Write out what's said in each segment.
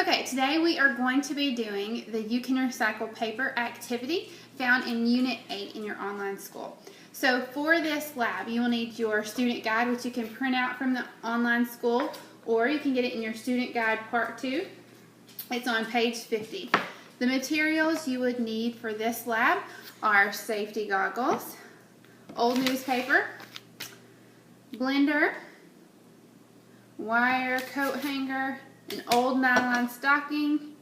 Okay, today we are going to be doing the You Can Recycle Paper activity found in Unit 8 in your online school. So for this lab, you will need your student guide, which you can print out from the online school, or you can get it in your student guide part 2. It's on page 50. The materials you would need for this lab are safety goggles, old newspaper, blender, wire coat hanger, an old nylon stocking.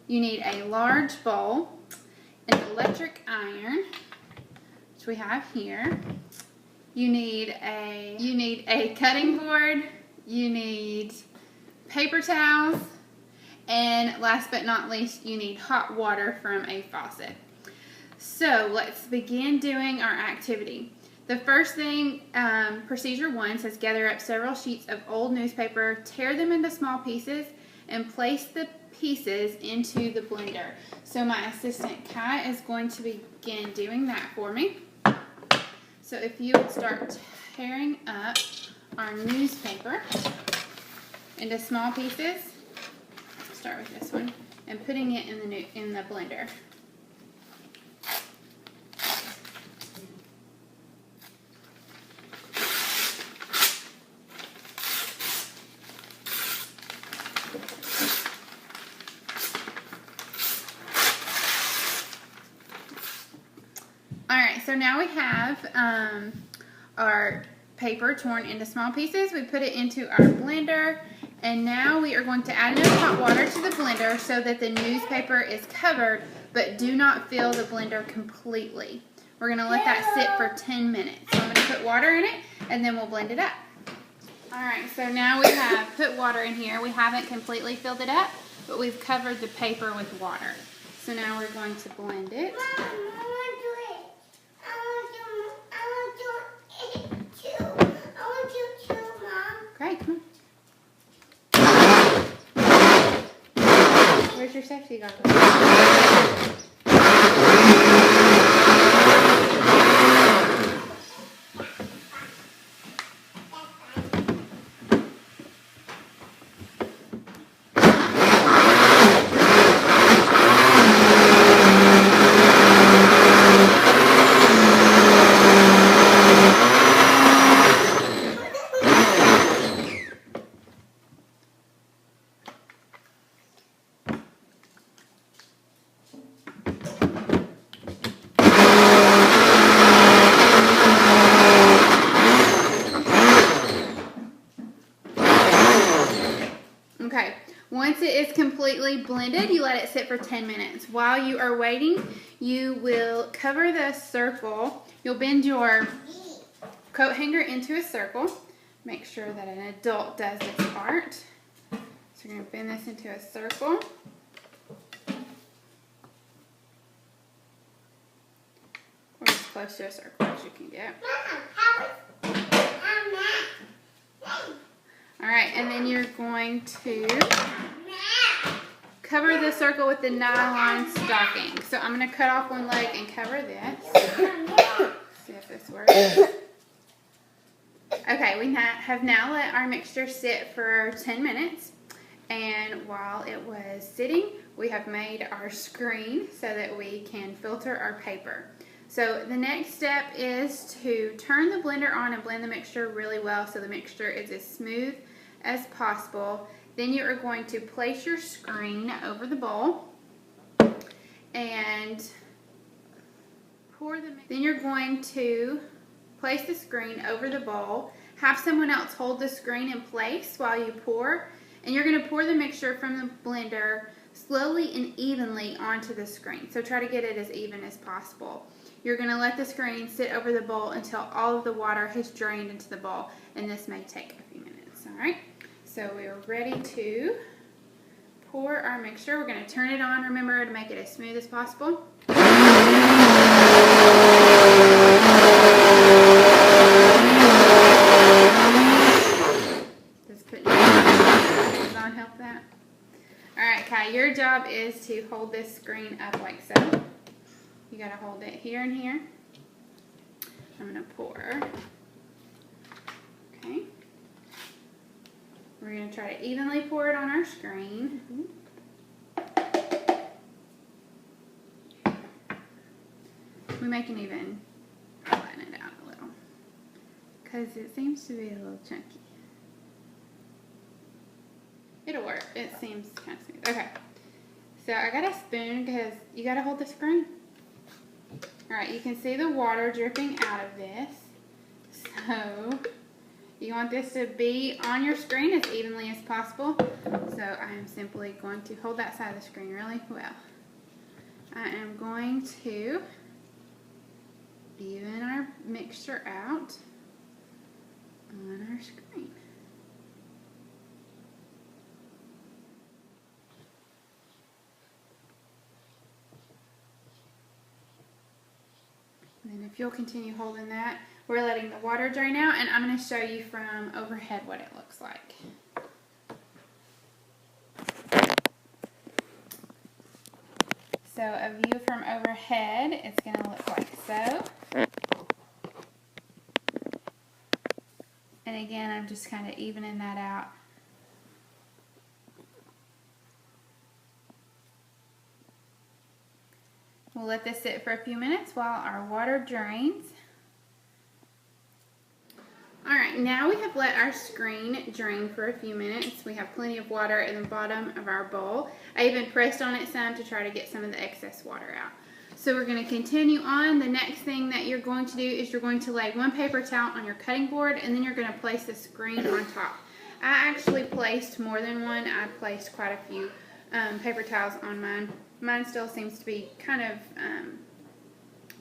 You need a large bowl, an electric iron, which we have here. You need a cutting board. You need paper towels, and last but not least, you need hot water from a faucet. So let's begin doing our activity. The first thing, procedure 1 says gather up several sheets of old newspaper, tear them into small pieces, and place the pieces into the blender. So my assistant Kai is going to begin doing that for me. So if you would start tearing up our newspaper into small pieces, start with this one, and putting it in the blender. Alright, so now we have our paper torn into small pieces. We put it into our blender, and now we are going to add enough hot water to the blender so that the newspaper is covered, but do not fill the blender completely. We're going to let that sit for 10 minutes. So I'm going to put water in it, and then we'll blend it up. Alright, so now we have put water in here. We haven't completely filled it up, but we've covered the paper with water. So now we're going to blend it. Great, come on. Where's your safety goggles? Okay, once it is completely blended, you let it sit for 10 minutes. While you are waiting, you will cover the circle. You'll bend your coat hanger into a circle. Make sure that an adult does this part. So you're going to bend this into a circle. Or as close to a circle as you can get. Alright, and then you're going to cover the circle with the nylon stocking. So I'm going to cut off one leg and cover this. See if this works. Okay, we have now let our mixture sit for 10 minutes. And while it was sitting, we have made our screen so that we can filter our paper. So the next step is to turn the blender on and blend the mixture really well so the mixture is as smooth as possible. Then you are going to place your screen over the bowl and pour the mixture. Then you're going to place the screen over the bowl. Have someone else hold the screen in place while you pour, and you're going to pour the mixture from the blender slowly and evenly onto the screen. So try to get it as even as possible. You're going to let the screen sit over the bowl until all of the water has drained into the bowl, and this may take a few minutes. Alright, so we are ready to pour our mixture. We're going to turn it on, remember, to make it as smooth as possible. Does putting it on help that? Alright, Kai, your job is to hold this screen up like so. You got to hold it here and here. I'm going to pour. Okay. We're going to try to evenly pour it on our screen. we can even flatten it out a little because it seems to be a little chunky. It'll work. It seems kind of smooth. Okay. So I got a spoon because you got to hold the screen. Alright, you can see the water dripping out of this. So you want this to be on your screen as evenly as possible. So I am simply going to hold that side of the screen really well. I am going to even our mixture out on our screen. And then if you'll continue holding that, we're letting the water drain out, and I'm going to show you from overhead what it looks like. So a view from overhead, it's going to look like so. And again, I'm just kind of evening that out. We'll let this sit for a few minutes while our water drains. Alright, now we have let our screen drain for a few minutes. We have plenty of water in the bottom of our bowl. I even pressed on it some to try to get some of the excess water out. So we're going to continue on. The next thing that you're going to do is you're going to lay one paper towel on your cutting board, and then you're going to place the screen on top. I actually placed more than one. I placed quite a few paper towels on mine. Mine still seems to be kind of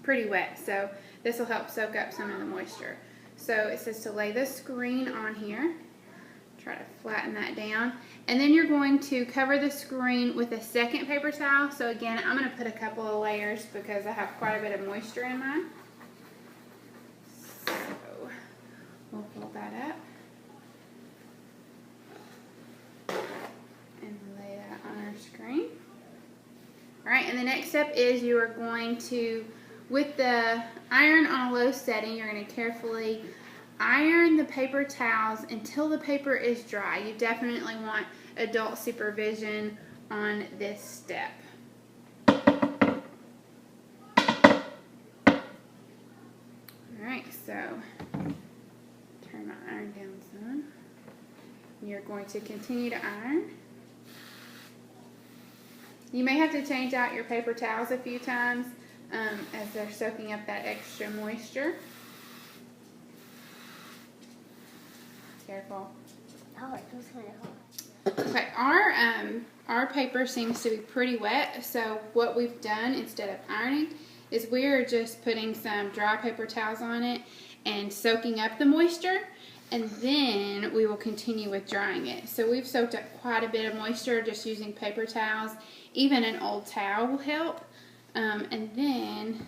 pretty wet, so this will help soak up some of the moisture. So it says to lay the screen on here. Try to flatten that down. And then you're going to cover the screen with a second paper towel. So again, I'm going to put a couple of layers because I have quite a bit of moisture in mine. So we'll pull that up and lay that on our screen. Alright, and the next step is you are going to, with the iron on a low setting, you're going to carefully iron the paper towels until the paper is dry. You definitely want adult supervision on this step. Alright, so turn my iron down some. You're going to continue to iron. You may have to change out your paper towels a few times as they're soaking up that extra moisture. Careful. Oh, it was kind of hard. Okay, our paper seems to be pretty wet, so what we've done instead of ironing is we're just putting some dry paper towels on it and soaking up the moisture, and then we will continue with drying it. So we've soaked up quite a bit of moisture just using paper towels. Even an old towel will help. And then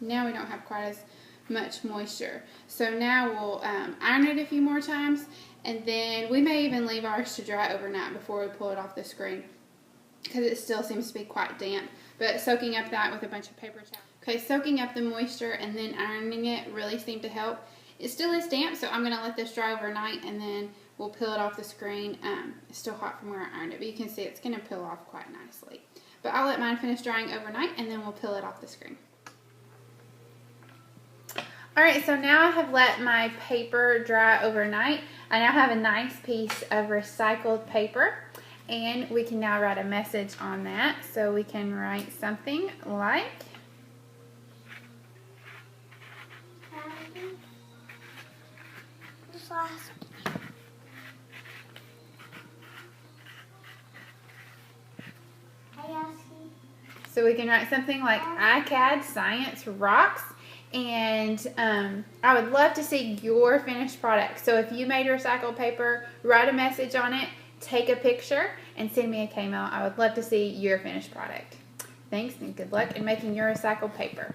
now we don't have quite as much moisture. So now we'll iron it a few more times, and then we may even leave ours to dry overnight before we pull it off the screen because it still seems to be quite damp. But soaking up that with a bunch of paper towels. Okay, soaking up the moisture and then ironing it really seemed to help. It still is damp, so I'm going to let this dry overnight, and then we'll peel it off the screen. It's still hot from where I ironed it, but you can see it's going to peel off quite nicely. But I'll let mine finish drying overnight, and then we'll peel it off the screen. Alright, so now I have let my paper dry overnight. I now have a nice piece of recycled paper, and we can now write a message on that. So we can write something like, so we can write something like iCAD Science Rocks, and I would love to see your finished product. So if you made recycled paper, write a message on it, take a picture, and send me a K-mail. I would love to see your finished product. Thanks, and good luck in making your recycled paper.